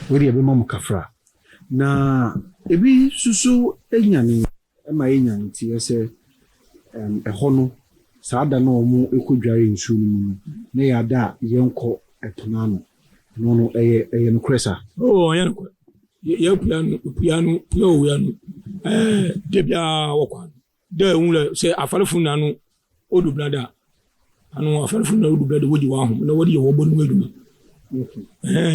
where be mom kafra na ebi susu enyane ma enyane ti ese eho no saada na omo ekodware nsu no na ya da yenko etonano no eye no kresa yenko ye piano debia wokwan de unle se afalefu nanu odublada anu afalefu na odublada woji wa ho na wodi ye wo bonu eduma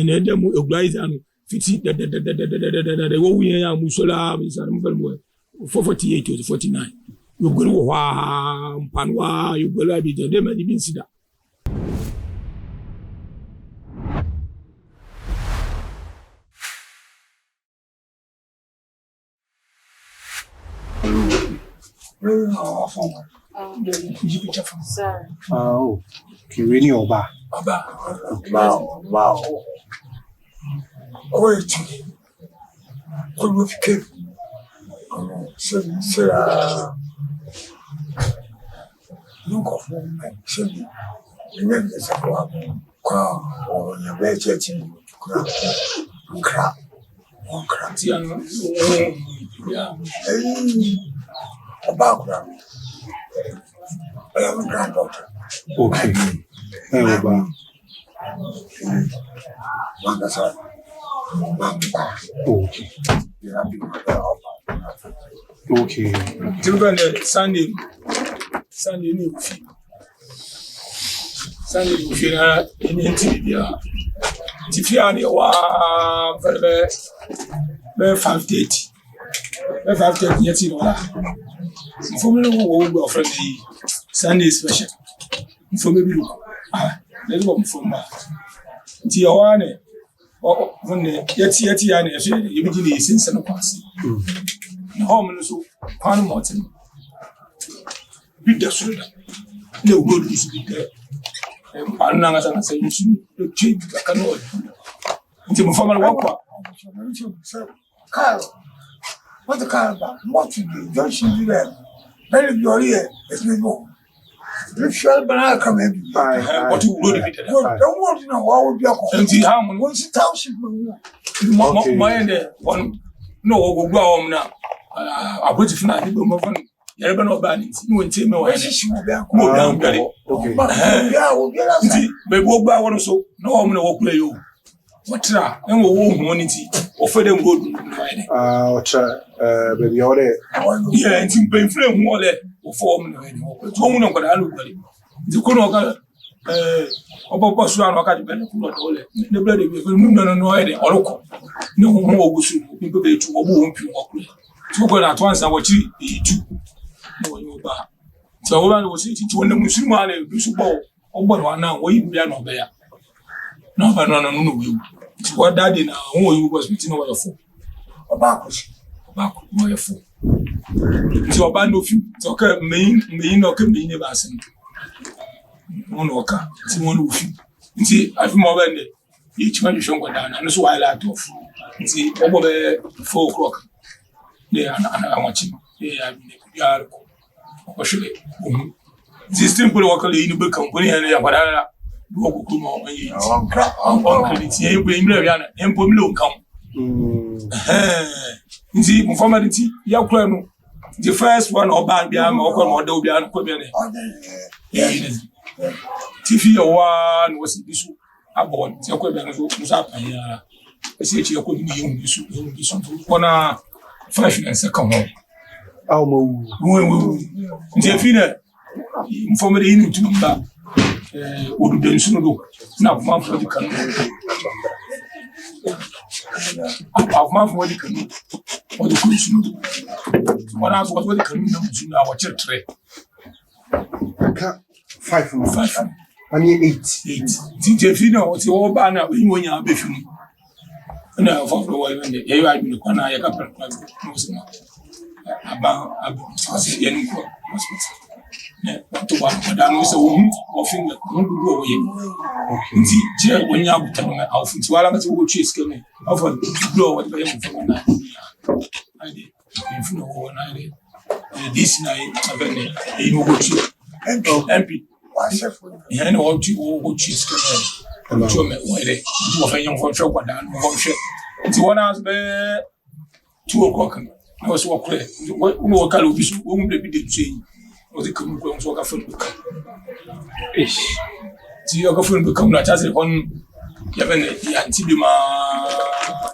na dem ogblaiza anu fiti de wo wiye ya musola misana mfalmo 448 to 49 you go wa mpanwa you go la bi de ma di binsida Oh, Kirini Oba. Wow. Oh, it's good with kid. Look of them, you never get a crowd or your bed churching crap. One crap. Yeah. A background. I have a granddaughter. Okay. Oba. Okay. Okay. Sunday ni ufi. Sunday ufi na enti bia. Tifia ni wa very 5:30. 5:30 yeti no la. For me no wo go friend Sunday special. For me bi look. Let's go from ma. Nti ya wa ne wonne yeti ya ne so ye bi gine sinse no kwase. Na home no so kwan mountain. Bi da so da. Le wo do so bi da. An na ngasa na say you should change the canoe. Nti mo formal work kwa. Carl, what the car about? What you do? Don't you do that? Very good here. Let's move on. If you're banana come in, What you would be don't want to know what would be a call. Nti ha mo Once the township, my end one no go now. I put it na the mo fun. Yere be no ba ni no nti me wa ni. Mo down gari. Okay. Yeah, we'll get us. Nti be go gba won so na o mo na wo kula yo. Watra en wo hu ni nti o fe dem go do no ene. Watra baby ore. Yeah, nti be frame hu ole o fo mo na ene. To mu na kwada alu gari. Nti ko no ka obo so anu ka de be no ko ole. Ne ble de be no ene oroko. Ne hu ogusu ni be tu obo hu pi wo kula. Ti ko na to ansa wo chi itu. No yo ba. Ti o ba no si ti won na musulmu ale du su bo. Ogbo no na wo yi bia no be ya. No ba no we. Ti what daddy na won you go speak no wa fo. Oba ko mo ye fo. Ti oba no fi. Ti o ka meyin no ka meyin e ba sen. Won o ka. Ti won no fi. Ti afi mo ba ne. Ye chima ju shon kwada na no so wa la to fu. Ti ogbo be 4 o'clock. Ne ana wachi. Ya bi ne ya ko. Ko shule. Ti simple wa ka le inu be company ya kwada do ko kuma on yi on credit ye gbe imre wi ana empo mi lo nkan nti mo formality ya kura no the first one oba bia ma okọ mo do bia no ko bia ne tv ya wa no wasi bisu abo ti ko bia no so musa pan ya esi echi ko ni ye bisu ko na fashion and second ho Aw mo nti efi na formality ni tunumba odu den sunu do na afuma fo di kanu afuma fo di kanu o di ku sunu do wana fo di kanu na sunu na wa chire ka 5 ani 8 ti je fi na o ti o ba na yin wonya be fi na fo fo wa yin ye ya bi ko na ya ka per no sunu aba ye nu ko ne to ba ko da no se wo o fin ko du wo ye nti je wonya abuta no au fin ti wala ka se wo chi ske ne au fa do wo ba ye mo na ai de fin no wo na de this na abene e no go chi mp wa chef ye no wo chi ske ne ko me wo ye wo fa yon fo kwa da no wo nti wɔn as bɛ 2 o'clock na wɔsɔ wɔkɔɛ wɔn wɔ kala obi so wɔn mu de bi de tu yi wɔde kam kɔ wɔn so wɔka fɛn bi kam ti wɔka fɛn bi kam na kyase wɔn yɛbɛ ne yanti bi ma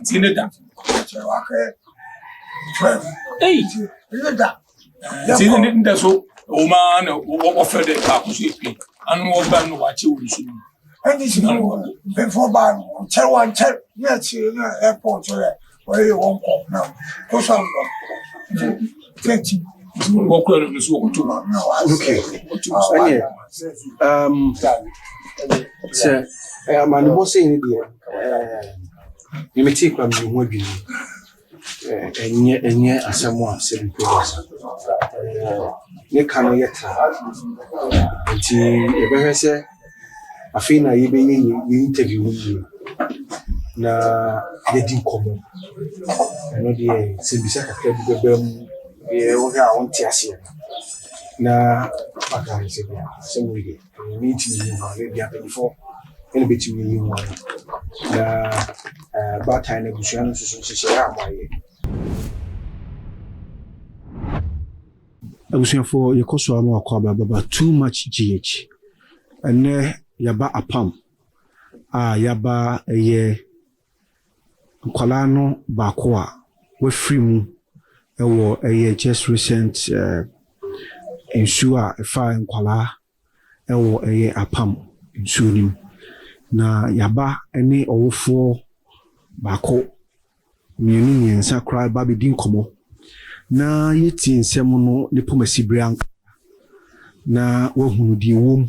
ti ne da ne da ti ne da so o ma na wɔfɛ de baako so epi anu wɔba no wɔakyɛ wɔn so ɛdi si no before ba no kyɛ wɔn kyɛ ne akyi na airport yɛ wɔyɛ wɔn kɔ na kɔ so no 20 wɔkɔ no so wɔkɔ to okay sɛ amanebɔ sɛ ne deɛ mete kwa me ho adwene ɛnyɛ asɛm a sɛ mepɛsa ne ka no yɛ tra nti yɛbɛhwɛ sɛ afei na yɛbɛyɛ yɛ interview no yie na yɛdi nkɔmmɔ ɛno deɛ sɛ bisa kakra bi bɛbɛ mu deɛ wohwɛ a wonte aseɛ na bakae sɛ bia sɛ moyɛ mentimi yi ho a ne bia mpanyimfoɔ ɛne bɛtumi yi ho na baatae no abusua no nso so nhyehyɛeɛ a moayɛ abusuafoɔ yɛkɔ so a ma wakɔ abababa too much gh ɛnɛ yaba apam a yaba ɛyɛ nkwalaa no baako a wafiri mu ɛwɔ ɛyɛ just recent nsuo a ɛfa nkwalaa ɛwɔ ɛyɛ apam nsuo no mu na yaba ɛne ɔwofoɔ baako mmienu mmiɛnsa koraa ba bɛdi nkɔmmɔ na yɛtie nsɛm no ne pɔmasibere anka na wahunu deɛ wom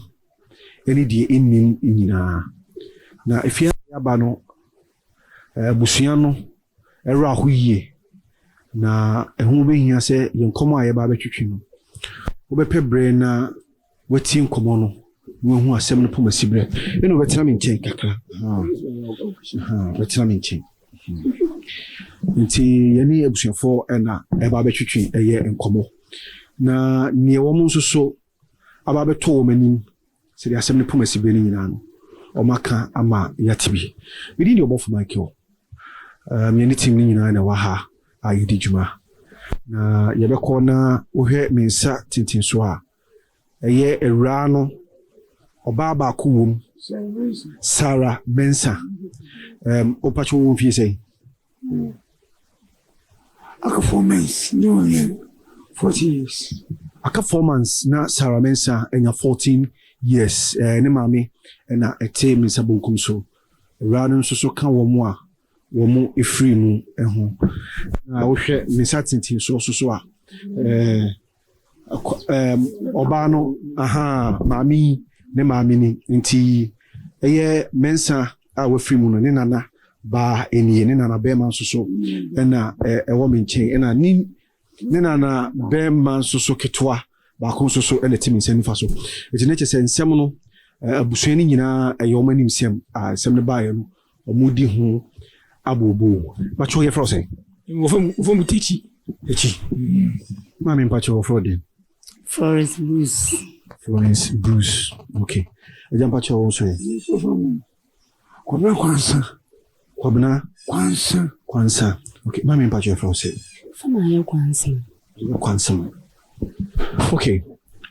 ɛne deɛ ɛnnim nyinaa na afia yaba no abusua no ɛwerɛ aho yie na ɛho bɛhia sɛ yɛn nkɔmmɔ a yɛba bɛtwitwi no wobɛpɛ berɛ na watie nkɔmmɔ no wahu asɛm no pɔmasibere ɛne wobɛtena me nkyɛn kakra bɛtena me nkyɛn nti yɛne abusuafoɔ ɛna ɛba bɛtwitwi ɛyɛ nkɔmmɔ na neɛ wɔn nso so aba bɛtɔ wɔn anim sɛdeɛ asɛm no pɔmasibere no nyinaa no ɔmaka ama yɛate bi mede deɛ ɔbɔfo Michael mmiɛne tim no nyinaa na ɛwɔ ha a yɛdi dwuma na yɛbɛkɔ na wohwɛ me nsa tenten so a ɛyɛ awura no ɔbaa baako wom Sarah Mensah ɔpakye wo mfie sɛ aka 4 months no 14 years aka 4 months na Sarah Mensah ɛnya 14 years ne maame ɛna ɛte me nsa bonkum so awura no nso so ka wɔ mu a wɔ mu ɛfiri mu ɛho na wohwɛ me nsa tenten so so a ɔbaa no maame ne maame ni nti ɛyɛ Mensah a wafiri mu no ne nana baa enie ne nana bɛrima nso so ɛna ɛwɔ me nkyɛn ɛna ne nana bɛrima nso so ketewa baako nso so ɛna te me nsa nifa so ɛti ne kyɛ sɛ nsɛm no abusua no nyinaa ɛyɛ ɔma nim nsɛm a nsɛm no baeɛ no ɔmo di ho abobo bakyɛ yɛfrɛ wo sɛ wɔfɔ mu tikyi maame mpakyɛ wɔfrɛ den Florence Bruce okay ɛgya mpakyɛ wɔ so yɛ Kwabena Kwansa okay maame mpakyɛ yɛfrɛ wo sɛ Kwansa okay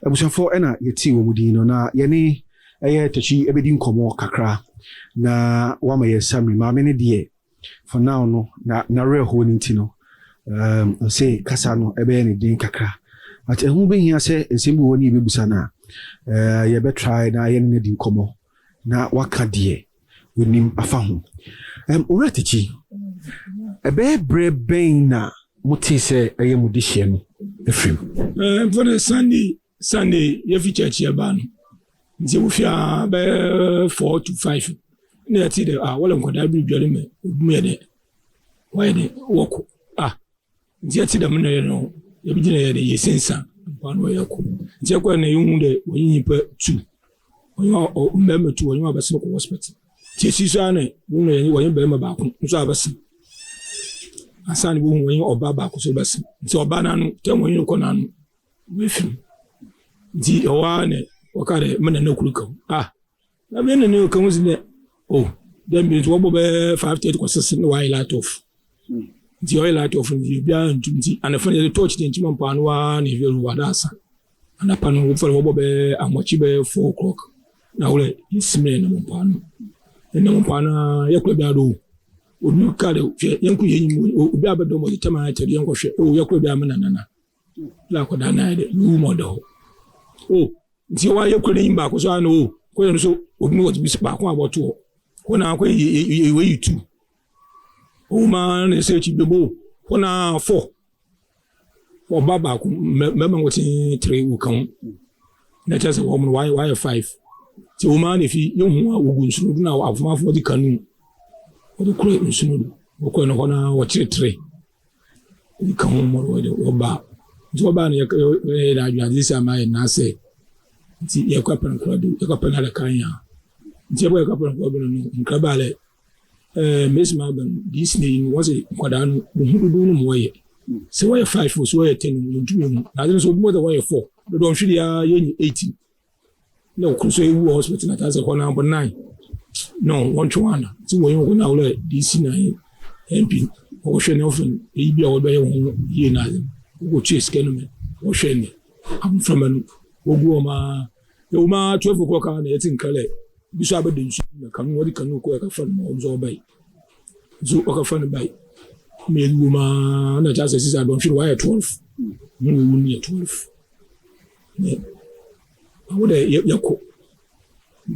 abusuafoɔ ɛna yɛti wɔ mu din no na yɛne ɛyɛ takyi ɛbɛdi nkɔmmɔ kakra na wama yɛ samri maame ne deɛ for now no na rɛ hɔ no nti no sɛ kasa no ɛbɛyɛ ne din kakra but ɛho bɛhia sɛ nsɛm bi wɔ ne yɛbɛbusa no a yɛbɛtry na yɛne no di nkɔmmɔ na waka deɛ wɔnim afa ho owura takyi ɛbɛyɛ berɛ bɛn na mote sɛ ɛyɛ mu de hyɛ no ɛfirim for the Sunday yɛfi church yɛba no nti wofia bɛyɛ 4 to 5 na yɛte dɛ wɔle nkɔdaa bi dware ma ɔdum yɛ dɛ wɔyɛ dɛ wɔkɔ nti yɛte dɛm na yɛ no yɛbɛgyina yɛ dɛ yɛsensa mpa no wɔyɛ kɔ nti yɛkɔɛ na yɛhu dɛ wɔyɛ nyimpa 2 mbɛrima 2 wɔnyɛ abɛsen kɔ hospital nti yɛsi so a na wɔyɛ bɛrima baako nso abɛsen asane bo wɔyɛ ɔbaa baako so bɛsen nti ɔbaa no ano tɛm wɔyɛ kɔ no ano wɔafirim nti ɛwɔ a na wɔka dɛ mena na kuru ka na bɛn na ne ka ho si dɛ then be to be 5:30 consistent why light off the oil light off the bia ntumti and the the torch the ntima pa no wa na evelu wadasa and upon wo for be amochi be 4:00 na wole isime na mpa no na mpa na yakwa bia do obi kale yanku yenyi obi abedo mo tema na tere yanko hwe o yakwa bia me nanana la ko da na de yu mo do o nti wa yakwa ni ba ko so ana o ko yen so obi mo bi ba ko aboto ko na ko we yitu o ma na se chi bebo ko na 4 o baba ko me ma wotin 3 wo kan na tese wo mo why 5 ti o ma na fi yehu a ogun sunu na afumafo di kanu o de kure nsunu o ko na hona wo 3 di kan mo ro de o ba nti o ba na ye da adwa disa ma na se nti ye kwa pan ko do ye kwa pan ala kan ya nti ye kwa pan ko do no nkabale mesma ban Disney was a kwadanu muhudu no moye se why 5 so why 10 ntumi mu na so more than why 4 do don hwiri ya ye 18 no ko so ewu hospital na taze ko na 9 no one to one ti wo yin ko na wole DC na MP o hwe ne ofin e bi a wo be ye na go chase kenome o hwe ne am from an ogu ma 12 o'clock na yetin kale biso abede nsu na kanu wodi kanu ko ka fan mo zo bai zo ka fan bai me lu ma na ja se sisa don feel why 12 mu ni 12 ne awode yako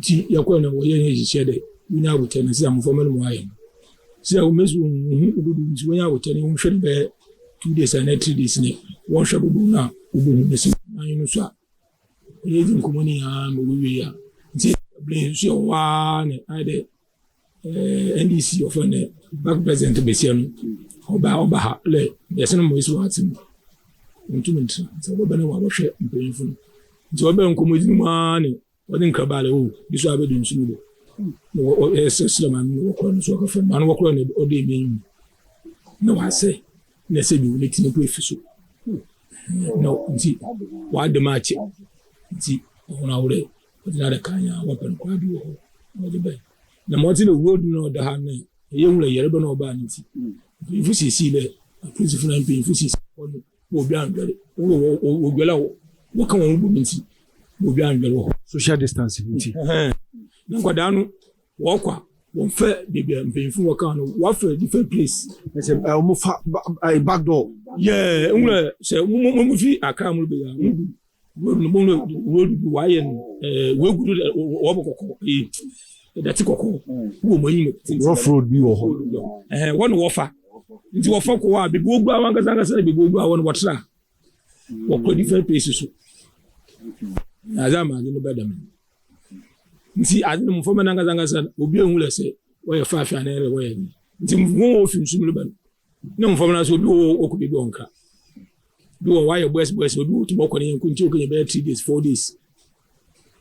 ti yako na wo yen yi shede unya wote na sisa mo formal mo ayen sisa o mesu odudu nti wonya wote ni wo hwere be 2 days and 3 days ni wo hwere odudu na odudu ne si ayin so a ye din komoni ha mo wi ya nti blame so one ade NDC of an back president Besiano oba ha le yeseno mo isu atim ntument so oba na wa hwe mpanyinfo nti oba nkomodi mu ani wodi nkabale o biso abedu nsuno no Suleiman no ko no so ka fa man wo ko no ode mi no wa se na se bi woni tini ko efiso no nti wa de match nti ona wure odina kanya wapen kwa bi ho odi bai na moti no road no da ha na ye wure yere be no ba nti ifu sisi le principal na mpe ifu sisi ono obi angare wo gwela wo kan wo bu nti obi angare ho social distancing nti na kwada no wo kwa wo fe bibia mpe ifu wo kan no wa fe different place say mo fa back door yeah wure say mo fi aka mo be ya road wayen wegudu obokoko dati kokko wo moyin rough road bi wo ho won wo fa nti wo fa ko wa bi ogu awanga zanga sana bi ogu awon wotra wo ko different places so azama ni no bedam nti azini mo foma nanga zanga sana obi ehun lese wo ye fa afia na ere wo ye nti mo ofin sumulu ban na mo foma na so obi wo ko bi onka do why your boys obi wo tumo ko ne nkunti o kenye be 3 days 4 days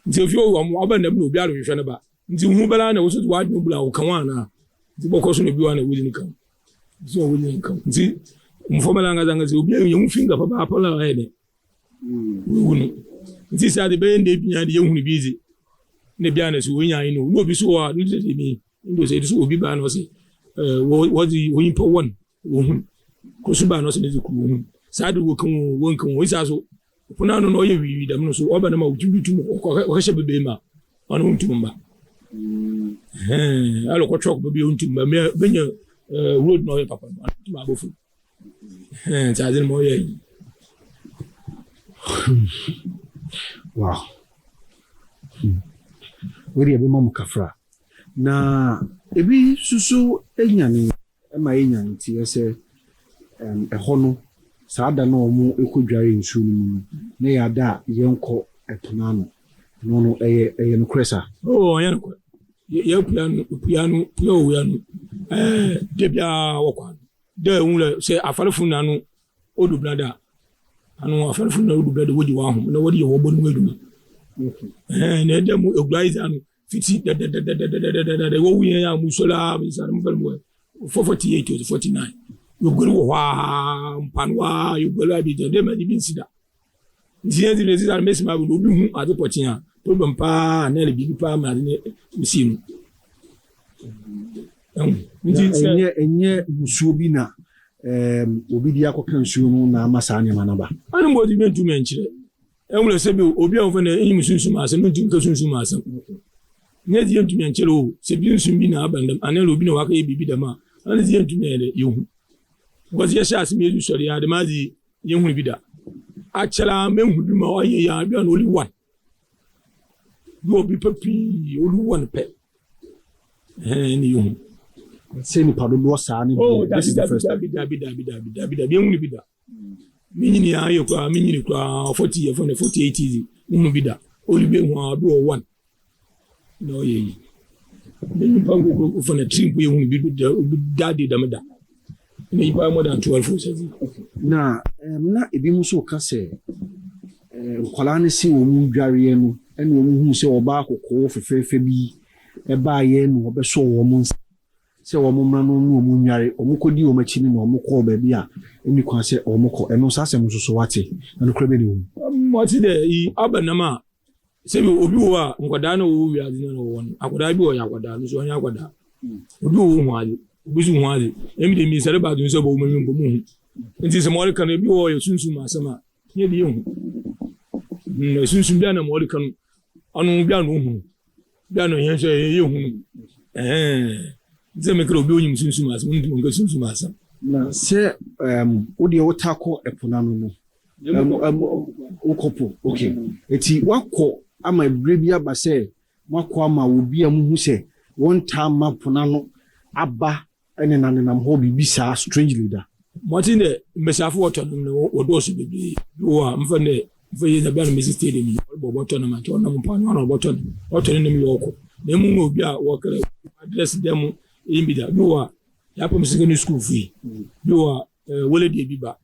nti ofi o mo aba na bi obi aro hwehwe na ba nti hu bala na wo so wa dwo bla wo kan wa na nti boko so no bi wa na wili ni kan so wili ni kan nti mfoma langa zanga zi obi ye hu finger papa apala ene wunu nti sa de be nde bia de ye hu ni bizi ne bia na so wonya yin no obi so wa nti de mi ndo se so obi ba na se wo di wo impo won wo hu ko so ba na so ne ku hu sadu wo kan wo isa so kuna no ye wi da no so oba na ma wujudu tu ko ka shebe be ma onu ntumba alo ko chok be ntumba me benya road no ye papa ntuma abofu tazin mo ye wow wori ebe mo kafra na ebi susu enyane ma enyane ti ese ehono saada na omo ekodware nsu no na ya da yenko etonano no eye no kresa oh ya no ya piano debia wokwa de unle se afarefu na no odu blada anu afarefu na odu blada wodi wa ho na wodi ye wo bonu aduma na dem ogrize anu fiti de wo wiye ya musola bisa mo falmo 448 to 49 you go wa mpanwa you go la bi de ma di binsida ntia di lezi al mesma bu obi hu ade potia problem pa na le bi pa ma ne misinu enye musuo bi na obi di akɔka nsuo no na ama saa nneɛma no ba ane mbɔ di mentu menkyerɛ ɛmulɛ sɛ bi obi a wɔfɛ no ɛnyim sunsum asɛm no ntum ka sunsum asɛm nyɛ di yɛntu menkyerɛ o sɛ bi nsum bi na aba ndɛm anɛ obi na waka yɛ biribi dɛm a ane di yɛntu menkyerɛ yɛhu because yɛhyɛ asɛm yɛdu sɔre yɛ adɛm adi yɛhu bi da akyɛla mehu bi ma ɔyɛ yɛ abi an only one bi obi papi only one pɛ ne yɛhu sɛ nipa dodoɔ saa ne this is the first time dabi yɛhu ne bi da menyini ayɛ koraa menyini koraa 40 yɛ fɔ ne 48 years hu bi da only bi hu a bi wɔ one na ɔyɛ yi ne nipa nkokoro fɔ ne tiri mpo yɛhu bi da de dam da ne nipa more than 12 years na ebi mu so ka sɛ nkwalaa ne si wɔ mu dwareɛ no ɛne wɔn hu sɛ ɔbaa kokoo fɛfɛɛfɛ bi ɛbaa yɛ no ɔbɛsɔ wɔn nsa sɛ wɔn mmra no ne wɔn nware wɔn kɔdi wɔn akyi ne na wɔn kɔɔ baabi a ɛni kwan sɛ wɔn kɔ ɛno saa asɛm nso so wate ɛno kora bɛ ne wɔm. wɔte dɛ yi aba nam a sɛbi obi wɔ a nkwadaa na wɔwɔ wiase na wɔwɔ no akwadaa bi wɔ yɛ akwadaa no so ɔnyɛ akwadaa obi wɔ ho ade obi so ho ade ɛmi de mi sɛre baatu nso bɔ wɔn mu nkɔmɔ ho nti sɛ mɔɔre kan ebi wɔ yɛ sunsun asɛm a nyɛ de yɛ ho sunsun bi a na mɔɔre kan ɔno bi a na ohun bi a na yɛn nso yɛ ohun sɛ mekra obi onyim sunsun asɛm nti mo nka sunsun asɛm na sɛ wo deɛ wota kɔ ɛpona no no wokɔpo okay eti wakɔ ama ebire bi aba sɛ wakɔ ama obi a muhu sɛ wɔntaa ma pona no aba ɛne nanenam hɔ biribi saa strangely da mɔten dɛ mbɛsiafo wɔtɔ no no wɔdɔɔso bebree wɔ a mfa dɛ mfa yɛ dabia no mɛsi stadium yi ɔrebɔ bɔtɔ no ma nti ɔnam mpa no ana ɔbɔtɔ no ɔtɔ no nam yɛ ɔkɔ na emu obi a wɔkra address dɛm bi da bi wɔ a yɛapam secondary school fii bi wɔ a wɔle deɛ bi ba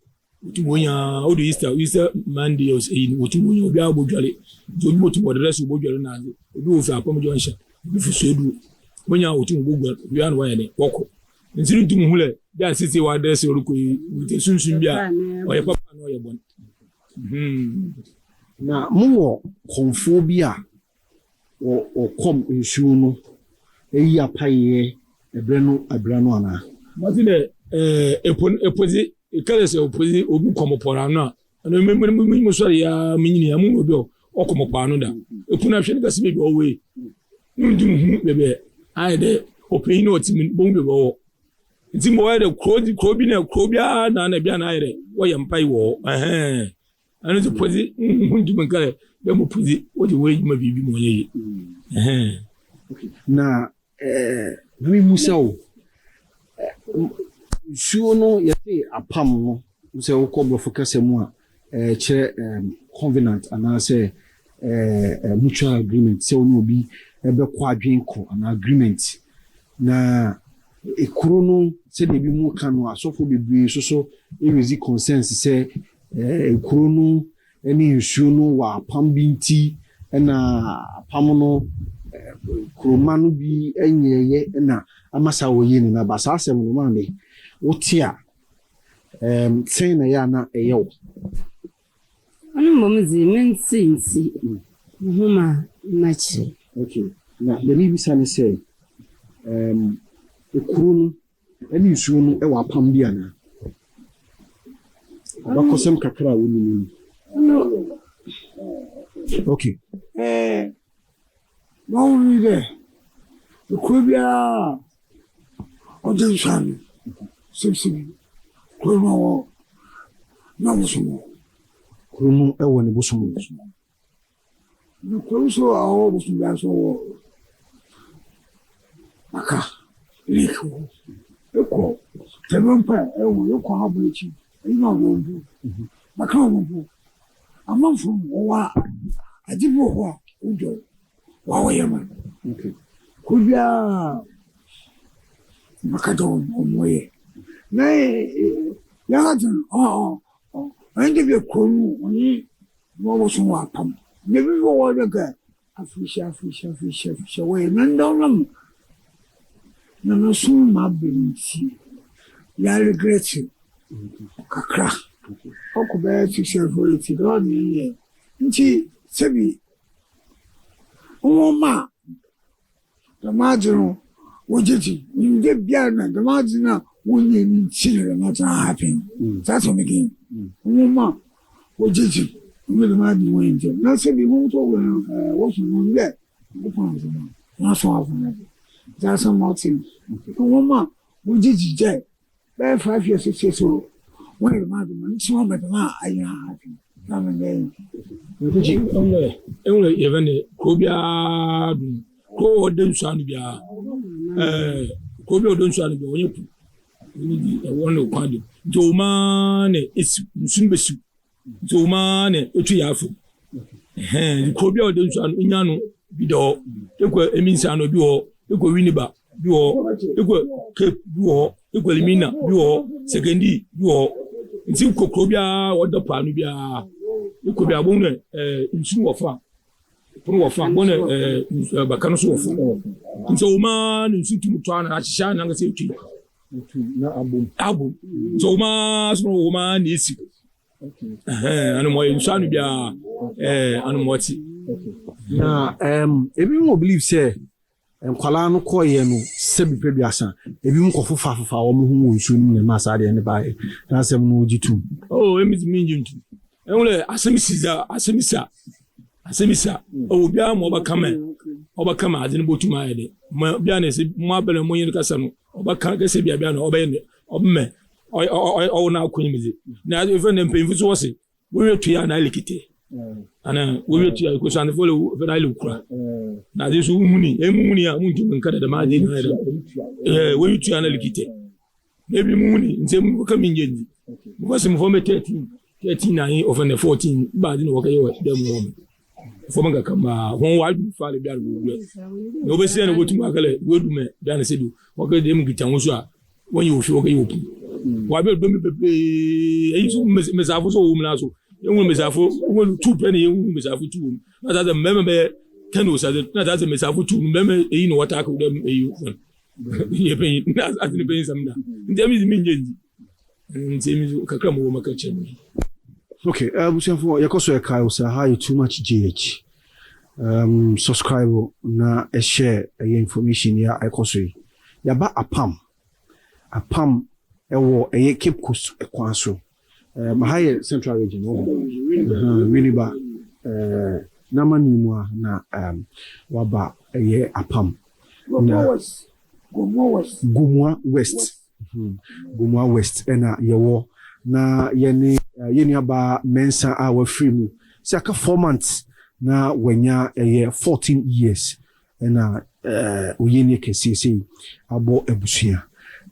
wotum wɔnya wode easter monday wotum wɔnya obi a wɔbɔdware nti obi wɔtum wɔde rest wɔbɔdware no ade obi wɔ fi apam junction obi fi soedu wɔnya wotum wɔbɔdware obi a no wɔyɛ ne wɔkɔ nti ntum hu lɛ bi a sisi wɔ address wɔrekɔ yi wite sunsun bi a ɔyɛ papa na ɔyɛ bɔn na mowɔ kɔmfoɔ bi a wɔkɔm nsuo no ɛyi apayɛ ɛbrɛ no anaa mɔte dɛ ɛpozi ɛkɛlɛ sɛ ɔpozi obi kɔmɔpɔra no a ɛno mu sɔre ya menyini ya mu obi ɔkɔmɔpɔra no da ɛpono ahwɛ ne kɛse baabi ɔwɔ yi ne nti hu bɛbɛ ayɛ dɛ ɔpanyin na ɔtimi bɔn baabi ɔwɔ nti mo wɔyɛ dɛ kuro bi na kuro biara na bia na ayɛ dɛ wɔyɛ mpae wɔ ɛno nti pozi hu ntumi nkɛlɛ bɛ mo pozi wɔde wɔyɛ adwuma biribi ma ɔyɛ yi na mimi musa o nsuo no yɛte apam no sɛ wokɔ brɔfo kɛsɛ mu a kyerɛ covenant anaasɛ mutual agreement sɛ wo ne obi ɛbɛkɔ adwen kɔ anaa agreement na ekuro no sɛdeɛ bi mu ka no asɔfo bebree so ɛresi consensus sɛ ekuro no ne nsuo no wɔ apam bi nti ɛna apam no kuroma no bi ɛnyɛyɛ na amasa wɔyɛ ne na ba saa asɛm no ma ne wote a sɛn na yɛ ana ɛyɛ wo ɔno mmom dze mensinsi homa makyerɛ okay na dɛm bisa ne sɛ ekuro no ɛne nsuo no ɛwɔ apam bi ana ɔbɛkɔsɛm kakra a wɔnim no okay wɔn wi dɛ ekuro biara ɔde nsane sɛbsɛbi kuro no wɔ na bosom kuro no ɛwɔ ne bosom na kuro so a ɔwɔ bosom biara so wɔ maka lake wɔ ekɔ tɛmɛmpa ɛwɔ ekɔ abɔ akyi ɛyi na ɔwɔ bu maka ɔwɔ bu amanfo wɔwɔ a agye bi wɔ hɔ a wodɔ wawo yama kubia makata omoye na yagatin ande be konu oni wo so wa pam ne bi wo daga afisha we nan dawlam na no so ma benti ya regret kakra okuba fisha for it do ni nti sebi Uma, the marginal wojeti inde bia na the margin wonye ni chile not happen that's what again mama wojeti we the margin wonye na se bi mo to wo so no le ko pan so na so afu na that's a mountain mama wojeti je by 5 years 6 years so when the margin so ma na ayi happen na me ji onle even ko bia du ko den so anu bia ko bi odon so anu bia onye pu ni di e won no kwade joma ne esi nsun besu joma ne otu yafu ko bi odon so anu nya no bi do ekwa eminsa no bi ho ekwa winiba bi ho ekwa cape bi ho ekwa limina bi ho sekendi bi ho nti ko bia odo pa anu bia ekwa bia bon ne nsun wofa pour wofa bon bakano so wofa nti o ma nsun tu to ana ahisha na ngase etu na abum so ma so o ma ni esi anu mo nsun bia anu mo ti na ebi mo believe say nkwala no koye no sebi pe biasa ebi mo kofofa fofa wo mo hu nsun ni ma sa de ne ba na sem no ojitu emi ti minji ntu enwele asemisa o bia mo oba kama adini botuma ayede mo bia na se mo abele mo yin kasa no oba kan kase bia no oba yin obme o na akwanyimize na even dem pemfu so wose we wetu ya na likite ana we wetu ya ko so an fole fe na lukura na de so muni ya muntu nkada da ma de na we wetu ya na likite maybe muni nsem ka minjendi mo se mo fo me 13 na over the 14 ba de no waka yo dem wo fo manga kama won wa du fa le bia no no be se na botu akale wedu me bia na sedu waka dem gitan wo so a won yo fi waka yo pu wa be do me pepe e so mesafo so wo mna so enwo mesafo won 2 penny enwo mesafo 2 na that the member kanu sa na that mesafo 2 member e no wata ka dem e yo ye pen na atini pen samda ndemi minjendi ndemi kakra mo maka chemu. Okay, busianfo yakoso ekai osa ha too much GH. Subscribe na share information ya yakoso. Ya ba apam ewo Cape Coast ekwanso. Mahaye Central Region really ba na manimwa na waba apam na Gumwa West. Gumwa West ena yewo na yeni aba mensa a wa free mu se aka 4 months na wanya 14 years na oyeni kesese abo ebusua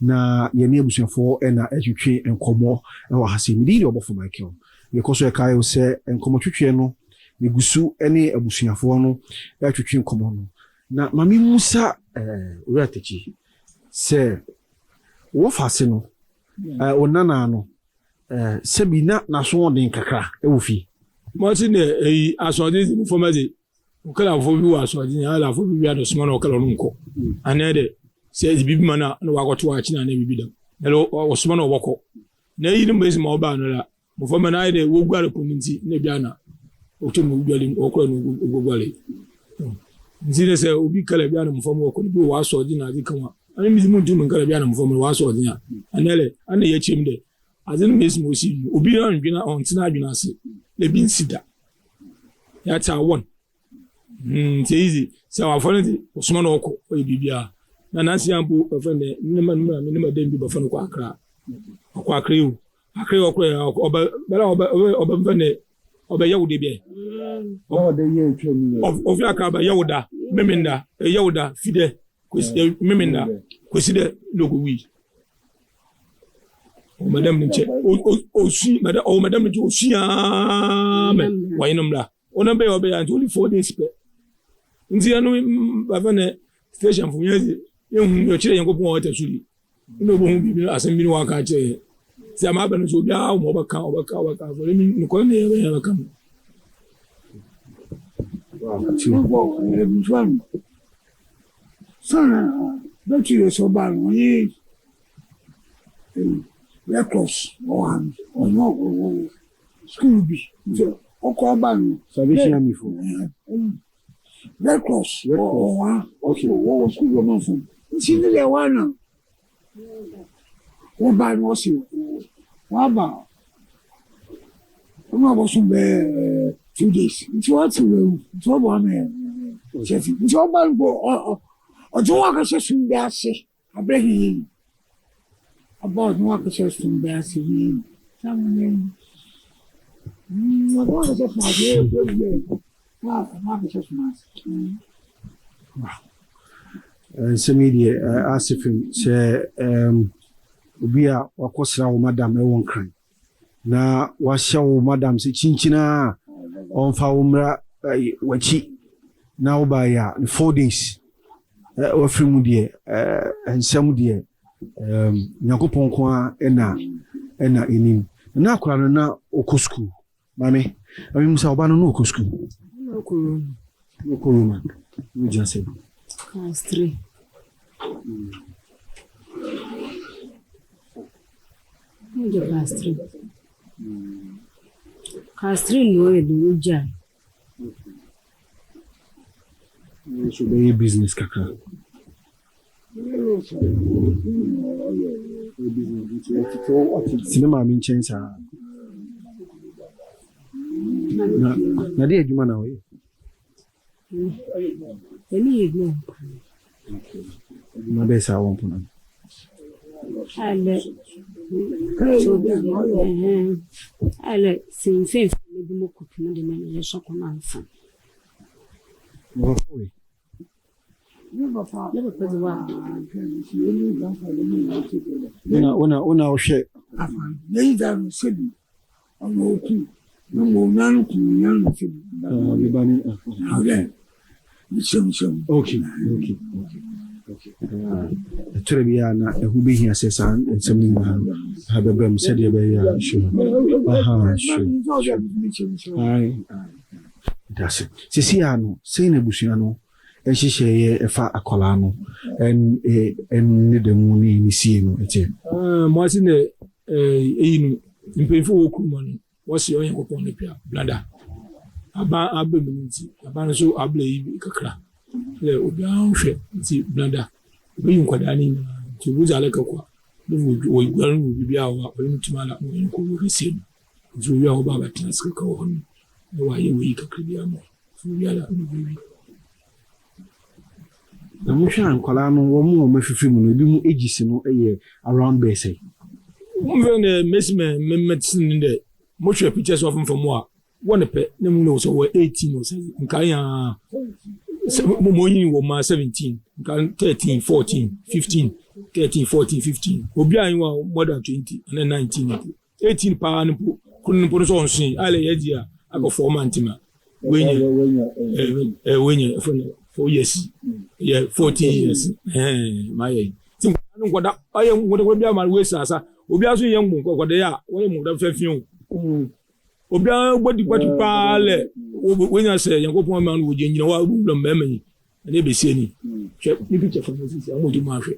na yeni ebusuafo na atwitwe enkomo wa hase midiri obofo Michael yekoso ekayo se enkomo twitwe no negusu ene ebusuafo no atwitwe enkomo no na mami Musa uratechi se wo fase no onana no sebina na so den kakra e wo fi Martin asodi mu fomaze ukala fo bi wa asodi ala fo bi ado sima na ukala no nko anede se bibi mana na wagoto achi na bibi da hello osuma na oboko na yiri mbezi ma oba no la mu foma na ide wo gware pominti na bia na oto mu gwale okora no gwale nzine se obi kala bia na mu foma okoro bi wa asodi na adi kanwa ani mi mu ntu mu kala bia na mu foma wa asodi ya anele ana ye chimde azin mes mosi obi ran dwina ontina adwina se le bin sida ya ta won it's easy so wa fone di osuma na okọ o bibia na nansi ampo ofende nima dem bi ba fone kwa akra yo akra okọ oba mfene oba yawde bi de ye twemi of akra ba yawda memenda yawda fide kwesi memenda kwesi de logo wi madame nche osi madame nche osi me wayinomla onambe obe anti only 4 days pe nti anu bavane station funyezi ehun yo chire yanko pon wata suri ndo bo hu bibi asembi wa ka che ti amaba no so bia mo ba ka so mi ko ne ya ba kam sana beti yo so ba no yi Red Cross or no school be oko ba no Salvation Army for Red Cross or okay what school go for nti ne deɛ wana wɔba no ɔse waba ɔno abɔso bɛɛ 2 days nti wɔte wɔ nti wɔbɔ ama kyɛfi nti ɔba no ɔde wɔn akɛhyɛ sum bi ase abrɛ hiɛ ɔba ɔde wɔn akɛhyɛ sum bi ase hiɛ sáwọn ní wọn tó wà lọ sẹfún àti ẹgbẹ wọn àfẹsẹ fún wa. nsɛm yi deɛ asefim sɛ obi a wakɔsra wo madam ɛwɔ nkran na wahyɛ wo madam sɛ kyinkyina a ɔmfa wo mmra wakyi na wobaeɛ a 4 days wafiri mu deɛ nsɛm deɛ nyankopɔn nko a ɛna ɛnim na akora no na ɔkɔ skul mame mu sɛ ɔba no na ɔkɔ skul ɔkɔ Roma wogya sɛ Class 3. Class 3. Class 3 no yɛ de wogya. so bɛyɛ business kakra sine maame nkyɛn saa na de adwuma na wɔyɛ Ɛne yɛ adwuma adwuma bɛyɛ saa wɔ mpo no ale sinfɛn ne bi mo kopi no de na yɛ sɔkɔ na nfa wɔfɔwe wona wohwɛ yɛyi da no sɛbi ɔno ɔku na mmɔ nya no ku nya no sɛbi mehyɛmhyɛm ɛtwerɛ bi a na ɛho bɛhia sɛ saa nsɛm no nyinaa ha bɛbam sɛdeɛ ɛbɛyɛ a dase sisi a no sɛi na abusua no ɛhyehyɛeɛ ɛfa akwaraa no ɛne da mu ne ne sie no ɛkyɛ mo ase ne eyi no mpanyinfo wɔ kuruma no wɔsi ɔyɛ nkɔpɔn ne pia blada aba mu nti aba no so abla yi kakra lɛ obiara nhwɛ nti blada obi nkwadaa ne nyinaa nti obi dza alɛ kakwa ne wɔ igua no wɔ biribi a ɔyɛ ntoma ala ɔyɛ nkɔ wɔ kɛseɛ no nti obi a ɔba abatena ase kaka wɔ hɔ no na wɔayɛ wɔ yi kakra bi ama so obi ala ɔno biribi na mohwɛ a nkwadaa no wɔn a wɔafifiri mu no ebi mu ages no yɛ around bɛsɛ mfɛ ne medicine ne dɛ mohwɛ pictures of mfam a wɔne pɛ na mu no sɛ wɔ 18 or sɛ nka ya mo yin wɔ ma 17 nka 13 14 15 13 14 15 obi a yin wɔ more than 20 and 19 18 pa no kun no so onso ale yɛ di a akɔ 4 months ma wenye 4 years yeah 14 years my tin no ngoda aye ngoda bia ma we sasa obi aso yɛ ngun ngoda ya wɔyɛ ngoda fɛfion obi a body pa le wenya sɛ yankopɔn ma no wo gyina wa problem mema ni na be sie ni hwɛ ni picture from this amodu ma hwɛ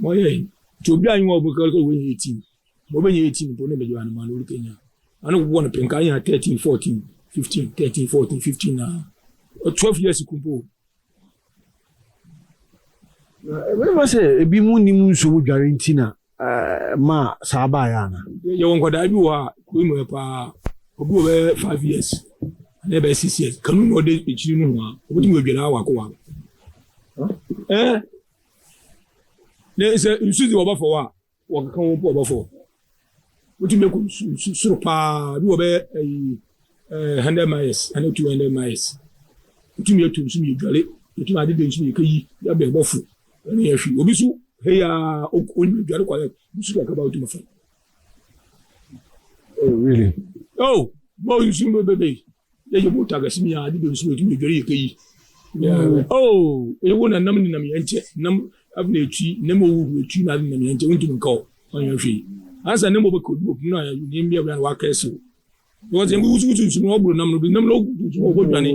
mo yɛ to obi anyi wa obukal ko wenye 18 mo benye 18 bo ne be jwa na ma no Kenya ana wo na penka ya 13 14 15 13 14 15 na 12 years kumpo ɛbɛma sɛ ebi mu nim nso mu dware nti na ma saa baa ya na yɛ wɔn kwadaa bi wɔ a ko mu pa obi wɔ bɛ 5 years na bɛ 6 years kanu na ɔde ekyiri no ho a obi mu adwala wa ko wa ne sɛ nsu di wɔba fɔ wa wɔkeka wɔn po wɔba fɔ wotu bɛ ko soro paa bi wɔ bɛ 100 miles and 200 miles wotu mi etu nsu mi adwale wotu mi ade de nsu mi kayi ya bɛ bɔfo ɛne yɛ hwi obi so heya onye dware kwa nsu ka ba wotu mafa oh really bo nsu mo bebe ye je bota ga simi ya ade de nsu wotu mi dware yɛ kayi e wo na nam ni nam yɛ nkyɛ nam abna etwi nam owu etwi na nam yɛ nkyɛ wotu nka ɔnyɛ hwi ansa nam obo ko du na ni mbia bia na wa kɛse wo ze mbu wusu nsu no obro nam no nsu obo dwane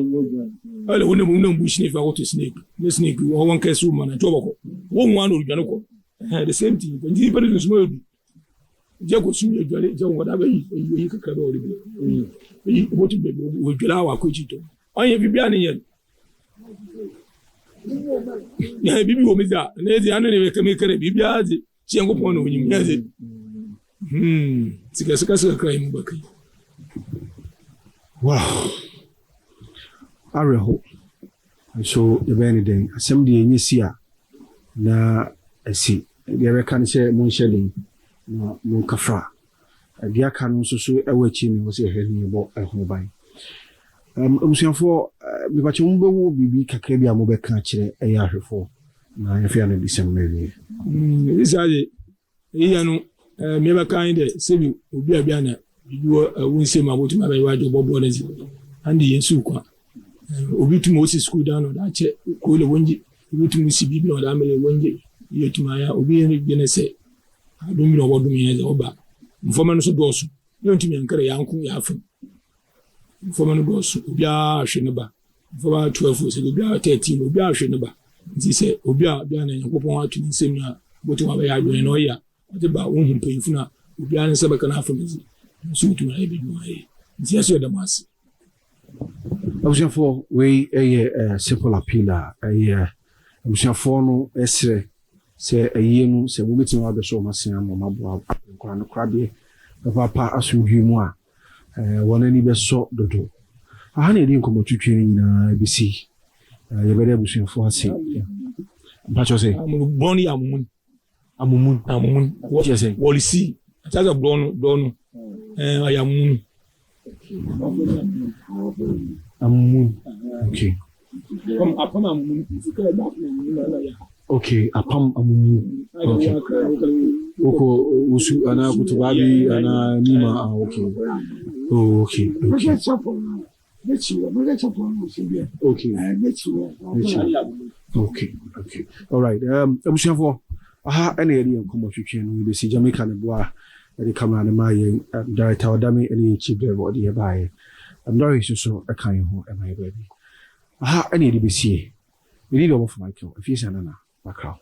ale wo nam no mbu snake fa ko to snake ne snake wo won kɛse wo na tobako wo nwa no dwane ko the same thing when you put it in small je ko sumi dwale je won da ba yi kakra ba ori bi wo ti be wo dwala wa ko chito onye bibia ne yen ya bibi wo miza na ezi anu ne kame kare bibi azi ci yango pono onyi yaze sika krai mu bakai wow areho so the bene den asem de enyi sia na asi de reka ne se mo nhyelin na mo kafra de aka no so ewachi ni wo se hwani bo eho ban abusuafo me bache mo bewo bibi kakra bi a mo beka kire eya ahwefo na yefia na December ni isaje iya no me ba kan de sebi obi abia na biwo wonse ma botu ma ba wajo bobo na zi andi yesu kwa obi tu mo si school down na che ko le wonji obi tu mo si bibi na da mele wonji yetuma ya obi ne gene se adumi no bodu mi ne oba mfoma no so dosu yonti nkare yanku ya afu mfoma no dosu obi a hwe ne ba mfoma 12 se obi a 13 obi a hwe ne ba nti se obi a bia na yakopon atu nsem na botu ma ba ya adwene no ya ode ba wo hu mpanyinfu na obi a ne se baka na afu mezi so mutu na ebi no aye nti yeso da masi abusuafo we simple appeal abusuafo no esre se ayenu se mo betima abeso masia mo mabo akwa no krade papa asumhwe mu a wonani beso dodo aha na edi nkomo twetwe ni na bisi ye bere abusuafo ase mpacho se boni amumun what you say wolisi ataza blonu ayamun amumun okay apam amumun sikala da na ya okay apam amumun okay oko usu ana kutubabi ana nima okay oh okay okay all right abusuafo aha ene yeri enkomo twetwe no be si Jamaica ne boa the camera na my director Odami any chief driver the by I'm not so a kind of my baby aha any the be see we need over for Michael if you say na background